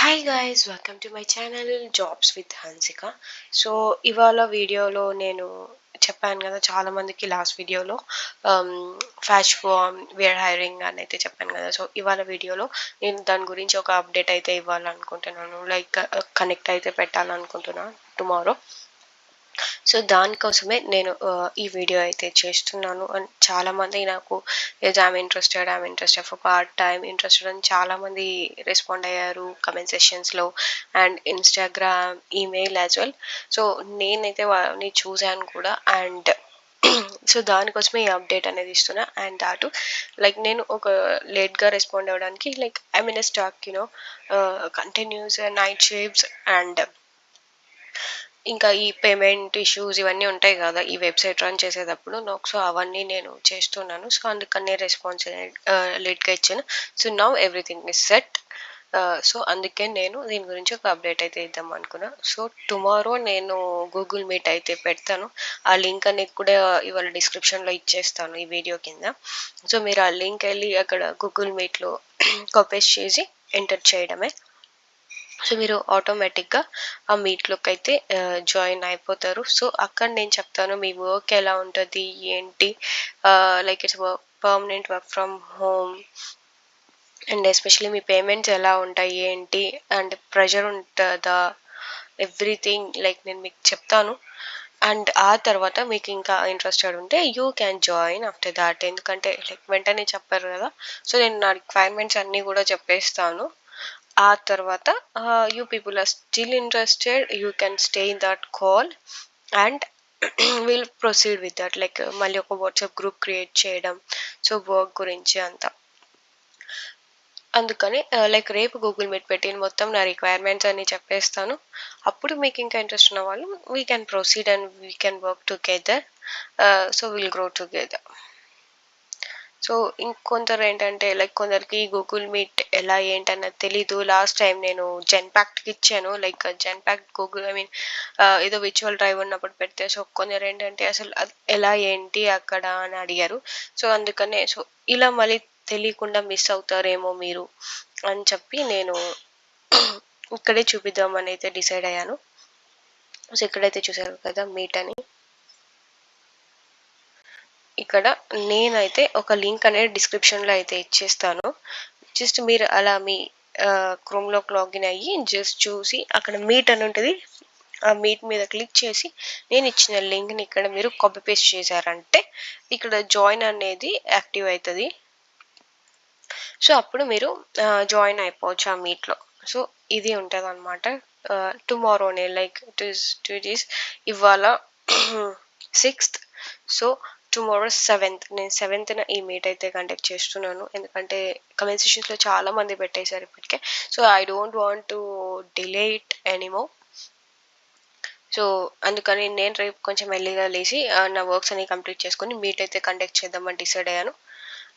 Hi guys, welcome to my channel jobs with Hansika. So ఇవాళ వీడియోలో నేను చెప్పాను కదా, చాలా మందికి లాస్ట్ వీడియోలో ఫ్యాష్ ఫామ్ వేర్ హైరింగ్ అని అయితే చెప్పాను కదా. సో ఇవాళ వీడియోలో నేను దాని గురించి ఒక అప్డేట్ అయితే ఇవ్వాలనుకుంటున్నాను, లైక్ కనెక్ట్ అయితే పెట్టాలనుకుంటున్నాను టుమారో. సో దానికోసమే నేను ఈ వీడియో అయితే చేస్తున్నాను. అండ్ చాలామంది నాకు I'm interested for part time interested అని చాలామంది రెస్పాండ్ అయ్యారు కమెంట్ సెషన్స్లో and Instagram, email as well. So నేనైతే వారిని చూశాను కూడా. అండ్ సో దానికోసమే ఈ అప్డేట్ అనేది ఇస్తున్నా. అండ్ దాటు లైక్ నేను ఒక లేట్గా రెస్పాండ్ అవ్వడానికి, like I mean stock continuous night shifts and ఇంకా ఈ పేమెంట్ ఇష్యూస్ ఇవన్నీ ఉంటాయి కదా ఈ వెబ్సైట్ రన్ చేసేటప్పుడు నాకు. సో అవన్నీ నేను చేస్తున్నాను. సో అందుకనే రెస్పాన్స్ లేట్గా ఇచ్చాను. So now everything is set. So అందుకే నేను దీని గురించి ఒక అప్డేట్ అయితే ఇద్దాం అనుకున్నా. సో టుమారో నేను గూగుల్ మీట్ అయితే పెడతాను. ఆ లింక్ అనేది కూడా ఇవాళ డిస్క్రిప్షన్లో ఇచ్చేస్తాను ఈ వీడియో కింద. సో మీరు ఆ లింక్ వెళ్ళి అక్కడ గూగుల్ మీట్లో కాపీస్ చేసి ఎంటర్ చేయడమే. సో మీరు ఆటోమేటిక్గా ఆ మీట్లోకి అయితే జాయిన్ అయిపోతారు. సో అక్కడ నేను చెప్తాను మీ వర్క్ ఎలా ఉంటుంది ఏంటి, like it's work permanent work from home and especially me payments ఎలా ఉంటాయి ఏంటి అండ్ ప్రెషర్ ఉంటుందా, ఎవ్రీథింగ్ లైక్ నేను మీకు చెప్తాను. అండ్ ఆ తర్వాత మీకు ఇంకా ఇంట్రెస్టెడ్ ఉంటే you can join after that. ఎందుకంటే లైక్ వెంటనే చెప్పారు కదా. సో నేను నా రిక్వైర్మెంట్స్ అన్నీ కూడా చెప్పేస్తాను. ఆ తర్వాత you people are still interested, you can stay in that call and will proceed with that. Like మళ్ళీ ఒక వాట్సాప్ గ్రూప్ క్రియేట్ చేయడం, సో వర్క్ గురించి అంతా. అందుకని లైక్ రేపు గూగుల్ మీట్ పెట్టి మొత్తం నా రిక్వైర్మెంట్స్ అన్ని చెప్పేస్తాను. అప్పుడు మీకు ఇంకా ఇంట్రెస్ట్ ఉన్న వాళ్ళు we can proceed and we can work together. So will grow together. So ఇంకొందరు ఏంటంటే లైక్ కొందరికి గూగుల్ మీట్ ఎలా ఏంటన్నది తెలీదు. లాస్ట్ టైం నేను జెన్పాక్ట్కి ఇచ్చాను, like Genpact Google I mean ఏదో విర్చువల్ డ్రైవ్ ఉన్నప్పుడు పెడితే. సో కొందరు ఏంటంటే అసలు అది ఎలా ఏంటి అక్కడ అని అడిగారు. సో అందుకనే సో ఇలా మళ్ళీ తెలియకుండా మిస్ అవుతారేమో మీరు అని చెప్పి నేను ఇక్కడే చూపిద్దామని అయితే డిసైడ్ అయ్యాను. సో ఇక్కడైతే చూసారు కదా మీట్ అని, ఇక్కడ నేనైతే ఒక లింక్ అనేది డిస్క్రిప్షన్లో అయితే ఇచ్చేస్తాను. జస్ట్ మీరు అలా మీ క్రోమ్లోకి లాగిన్ అయ్యి జస్ట్ చూసి అక్కడ మీట్ అని ఉంటుంది. ఆ మీట్ మీద క్లిక్ చేసి నేను ఇచ్చిన లింక్ని ఇక్కడ మీరు కాపీ పేస్ట్ చేశారంటే ఇక్కడ జాయిన్ అనేది యాక్టివ్ అవుతుంది. సో అప్పుడు మీరు జాయిన్ అయిపోవచ్చు ఆ మీట్లో. సో ఇది ఉంటుంది అనమాట. టుమారోనే లైక్ ఇట్ ఈస్ ఇవాళ 6th. సో టుమారో 7th, నేను 7th ఈ మీట్ అయితే కండక్ట్ చేస్తున్నాను. ఎందుకంటే కమెంట్ సెషన్స్లో చాలా మంది పెట్టేశారు ఇప్పటికే. So I don't want to delay it ఎనీమో. So అందుకని నేను రేపు కొంచెం ఎర్లీగా లేచి నా వర్క్స్ అన్ని కంప్లీట్ చేసుకొని మీట్ అయితే కండక్ట్ చేద్దామని డిసైడ్ అయ్యాను.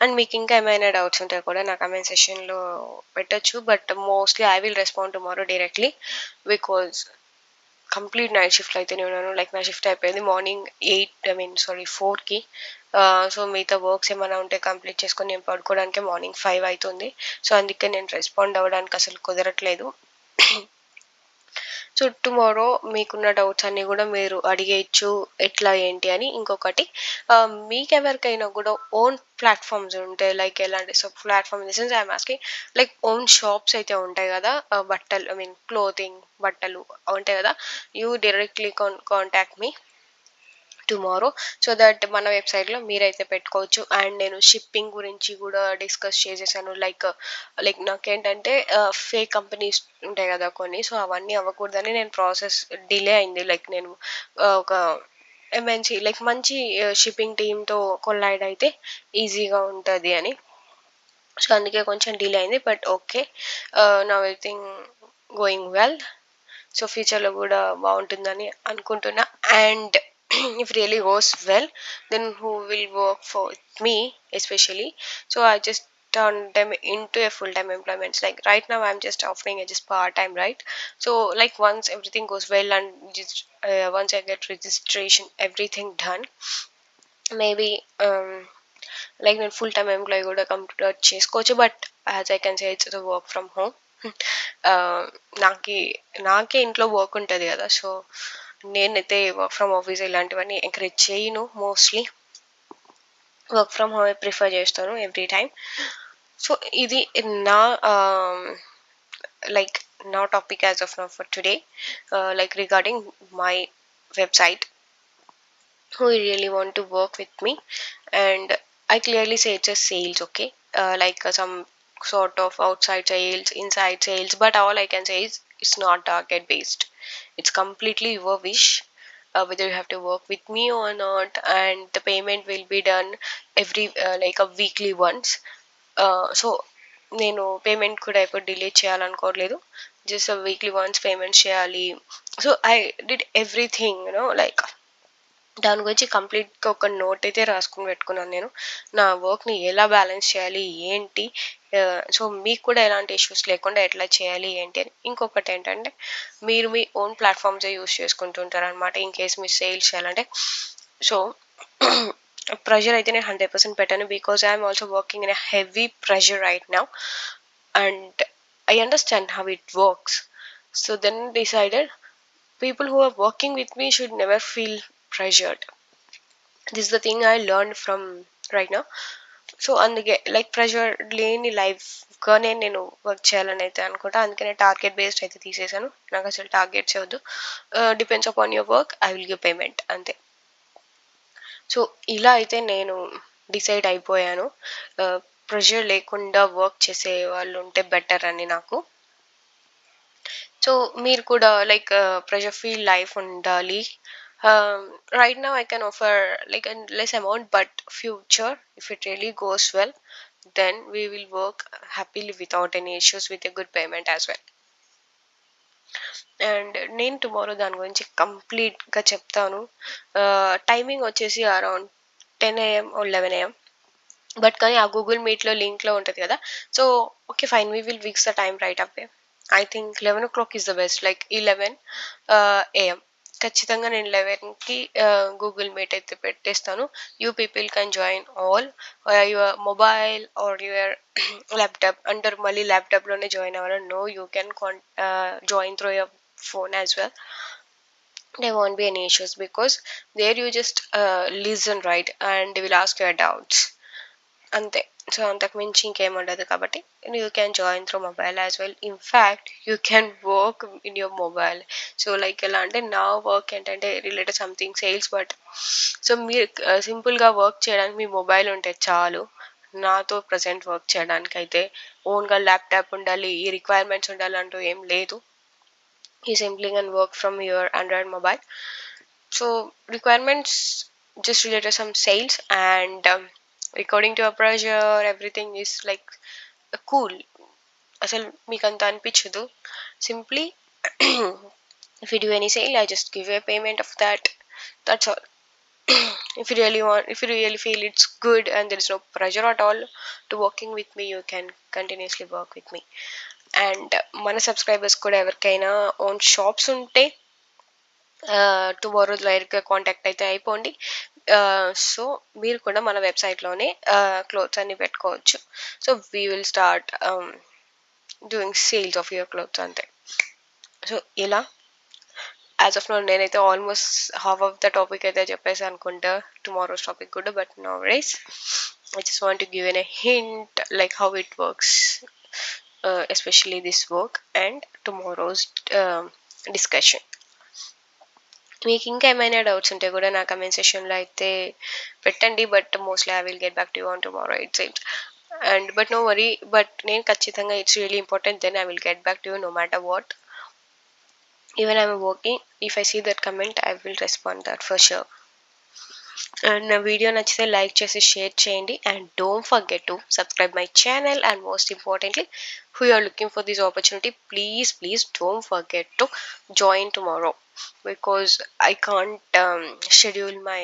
అండ్ మీకు ఇంకా ఏమైనా డౌట్స్ ఉంటే కూడా నా కమెంట్ సెషన్లో పెట్టచ్చు. But mostly I will respond tomorrow directly, because complete night షిఫ్ట్లో అయితేనే ఉన్నాను. లైక్ నా షిఫ్ట్ అయిపోయింది మార్నింగ్ 4కి. సో మిగతా వర్క్స్ ఏమైనా ఉంటే కంప్లీట్ చేసుకొని నేను పడుకోవడానికి మార్నింగ్ 5 అవుతుంది. సో అందుకే నేను రెస్పాండ్ అవ్వడానికి అసలు కుదరట్లేదు. సో టుమారో మీకున్న డౌట్స్ అన్నీ కూడా మీరు అడిగేయచ్చు ఎట్లా ఏంటి అని. ఇంకొకటి, మీకెవరికైనా కూడా ఓన్ ప్లాట్ఫామ్స్ ఉంటాయి, లైక్ ఎలాంటి so platform in the sense I'm asking like own shops అయితే ఉంటాయి కదా, బట్టలు ఐ మీన్ క్లోతింగ్ బట్టలు ఉంటాయి కదా. You directly contact me tomorrow so that మన వెబ్సైట్లో మీరైతే పెట్టుకోవచ్చు. అండ్ నేను షిప్పింగ్ గురించి కూడా డిస్కస్ చేసేసాను. లైక్ నాకేంటంటే ఫేక్ కంపెనీస్ ఉంటాయి కదా కొన్ని, సో అవన్నీ అవ్వకూడదని నేను ప్రాసెస్ డిలే అయింది. లైక్ నేను ఒక ఎంఎన్సి లైక్ మంచి షిప్పింగ్ టీమ్తో కొలైడ్ అయితే ఈజీగా ఉంటుంది అని. సో అందుకే కొంచెం డిలే అయింది. బట్ ఓకే, నా ఎవ్రీథింగ్ గోయింగ్ వెల్. సో ఫ్యూచర్లో కూడా బాగుంటుందని అనుకుంటున్నా. And if really goes well, then who will work for me especially. So I just turn them into a full-time employment. Like right now I'm just offering a just part-time, right? So like once everything goes well and just once I get registration everything done, maybe like నేను full-time employee కూడా complete చేసుకోవచ్చు. But as I can say it's work from home. Ah, నాకి నాకే ఇంట్లో work ఉంటది గదా! So, నేనైతే work from office ఇలాంటివన్నీ ఎంకరేజ్ చేయను మోస్ట్‌లీ. వర్క్ ఫ్రమ్ హోమే ప్రిఫర్ చేస్తాను ఎవ్రీ టైమ్. సో, ఇది నా ఆహ్, లైక్ నా topic as of now for today. Like regarding my website who really want to work with me, and I clearly say it's a sales, okay, like some sort of outside sales, inside sales, but all I can say is it's not target based. It's completely your wish, whether you have to work with me or not, and the payment will be done every like a weekly once. So నేను payment కూడా ఎప్పుడు delay చేయాలనుకోవట్లేదు. Just weekly once payment చేయాలి. So I did everything like దాని గురించి కంప్లీట్‌గా ఒక note అయితే రాసుకొని పెట్టుకున్నాను నేను. నా వర్క్‌ని ఎలా బ్యాలెన్స్ చేయాలి? ఏంటి? సో, మీకు కూడా ఎలాంటి ఇష్యూస్ లేకుండా ఎట్లా చేయాలి? ఏంటి అని. ఇంకొకటేంటంటే మీరు మీ ఓన్ ప్లాట్‌ఫార్మ్సే యూజ్ చేసుకుంటూ ఉంటారనమాట. ఇన్ కేస్ మీరు సేల్స్ చేయాలంటే. సో, ప్రెషర్ అయితే నేను 100% పెట్టను. Because I am also working in a heavy pressure right now. And I understand how it works. So, then decided people who are working with me should never feel pressured. This is the thing I learned from right now. So అందుకే like pressure లేని లైఫ్గానే నేను work చేయాలని అయితే అనుకుంటా. అందుకనే target based అయితే తీసేసాను. నాకు అసలు టార్గెట్స్ వద్దు. Depends upon your work I will give payment అంతే. సో ఇలా అయితే నేను డిసైడ్ అయిపోయాను. ప్రెషర్ లేకుండా వర్క్ చేసే వాళ్ళు ఉంటే బెటర్ అని నాకు. సో మీరు కూడా లైక్ ప్రెషర్ ఫ్రీ లైఫ్ ఉండాలి. Right now I can offer like a less amount, but future, if it really goes well, then we will work happily without any issues with a good payment as well. అండ్ నేను tomorrow దాని గురించి కంప్లీట్గా చెప్తాను. Timing వచ్చేసి around 10 AM or 11 AM. But కానీ ఆ Google మీట్‌లో లింక్‌లో ఉంటది కదా! So, okay fine, we will fix the time right away. I think 11 is the best. Like 11 AM. ఖచ్చితంగా నేను 11కి గూగుల్ మీట్ అయితే పెట్టేస్తాను. You people can join all your mobile or your laptop అంటారు. మళ్ళీ ల్యాప్‌టాప్‌లోనే జాయిన్ అవ్వాలా? No, you can join through your phone as well. There won't be any issues because there you just listen, right, and they will ask your doubts. అంతే. So, అంతకు మించి ఇంకేముండదు కాబట్టి you can join through mobile as well. In fact you can work in your mobile. So, like ఎలా అంటే నా work ఏంటంటే related something sales, but so మీరు సింపుల్‌గా వర్క్ చేయడానికి మీ మొబైల్ ఉంటే చాలు. నాతో ప్రెజెంట్ వర్క్ చేయడానికైతే ఓన్‌గా ల్యాప్‌టాప్ ఉండాలి, ఈ రిక్వైర్మెంట్స్ ఉండాలంటూ ఏం లేదు. You simply can work from your Android mobile. So requirements just related some sales, and according to your pressure, everything is like cool. అసలు మీకు అంత అనిపించదు. Simply if you do any sale, I just give you a payment of that. That's all. If you really feel it's good and there is no pressure at all to working with me, you can continuously work with me. And మన subscribers కూడా ఎవరికైనా own shops ఉంటే tomorrow డైరెక్ట్గా contact అయితే అయిపోండి. So మీరు కూడా మన వెబ్సైట్లోనే క్లోత్స్ అన్ని పెట్టుకోవచ్చు. So we will start doing sales of your clothes అంతే. సో ఇలా యాజ్ ఆఫ్ నౌ నేనైతే almost half of the topic అయితే చెప్పేసి అనుకుంటా, టుమారోస్ టాపిక్ కూడా. But no rice, I just want to give an a hint like how it works, especially this work and tomorrow's discussion. మీకు ఇంకా ఏమైనా doubts ఉంటే కూడా నా కమెంట్ సెషన్లో అయితే పెట్టండి. But mostly I will get back to you on tomorrow it seems. And but no worry, but నేను ఖచ్చితంగా it's really important, then I will get back to you no matter what. Even I'm working, if I see that comment I will respond that for sure. And నా video నచ్చితే like చేసి share చేయండి. And don't forget to subscribe my channel. And most importantly, who you are looking for this opportunity, please don't forget to join tomorrow, because I can't schedule my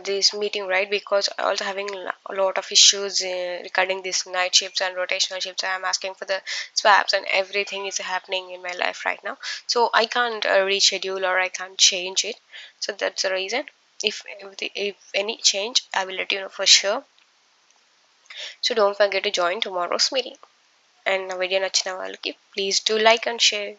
this meeting, right, because I also having a lot of issues regarding this night shifts and rotational shifts. I am asking for the swaps and everything is happening in my life right now, so I can't reschedule or I can't change it. So that's the reason. If any change, I will let you know for sure. So don't forget to join tomorrow's meeting. And నా video నచ్చిన వాళ్ళకి please do like and share.